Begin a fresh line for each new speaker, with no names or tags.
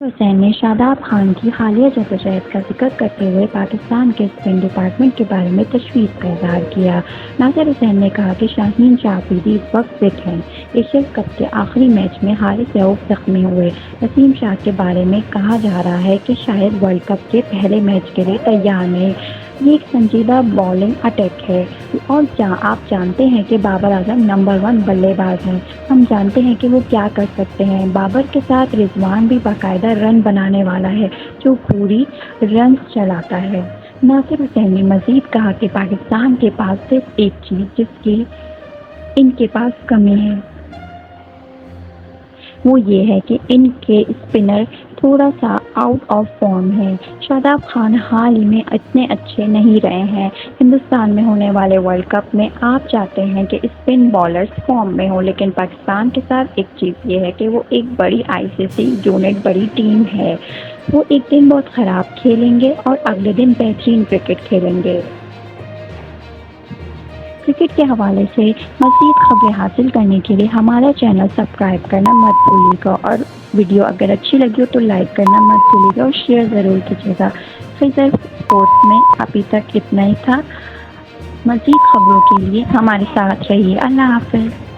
حسین نے شاداب خان کی حالیہ جدوجہد کا ذکر کرتے ہوئے پاکستان کے اسپن ڈپارٹمنٹ کے بارے میں تشویش کا اظہار کیا۔ ناصر حسین نے کہا کہ شاہین شاہ آفریدی اس وقت فٹ ہیں۔ ایشیا کپ کے آخری میچ میں حارث رؤف زخمی ہوئے۔ وسیم شاہ کے بارے میں کہا جا رہا ہے کہ شاید ورلڈ کپ کے پہلے میچ کے لیے تیار نہیں۔ یہ ایک سنجیدہ بالنگ اٹیک ہے اور آپ جانتے ہیں کہ بابر اعظم نمبر 1 بلے باز ہیں۔ ہم جانتے ہیں کہ وہ کیا کر سکتے ہیں۔ بابر کے ساتھ رضوان بھی باقاعدہ رن بنانے والا ہے جو پوری رنز چلاتا ہے۔ ناصر حسین نے مزید کہا کہ پاکستان کے پاس صرف ایک چیز جس کی ان کے پاس کمی ہے وہ یہ ہے کہ ان کے اسپنر تھوڑا سا آؤٹ آف فارم ہیں۔ شاداب خان حال ہی میں اتنے اچھے نہیں رہے ہیں۔ ہندوستان میں ہونے والے ورلڈ کپ میں آپ چاہتے ہیں کہ اسپن بالرز فارم میں ہوں، لیکن پاکستان کے ساتھ ایک چیز یہ ہے کہ وہ ایک بڑی ICC یونٹ بڑی ٹیم ہے۔ وہ ایک دن بہت خراب کھیلیں گے اور اگلے دن بہترین کرکٹ کھیلیں گے۔ کرکٹ کے حوالے سے مزید خبریں حاصل کرنے کے لیے ہمارا چینل سبسکرائب کرنا مت بھولیے گا، اور ویڈیو اگر اچھی لگی ہو تو لائک کرنا مت بھولیے گا اور شیئر ضرور کیجیے گا۔ خیزر اسپورٹس میں ابھی تک اتنا ہی تھا۔ مزید خبروں کے لیے ہمارے ساتھ رہیے۔ اللہ حافظ۔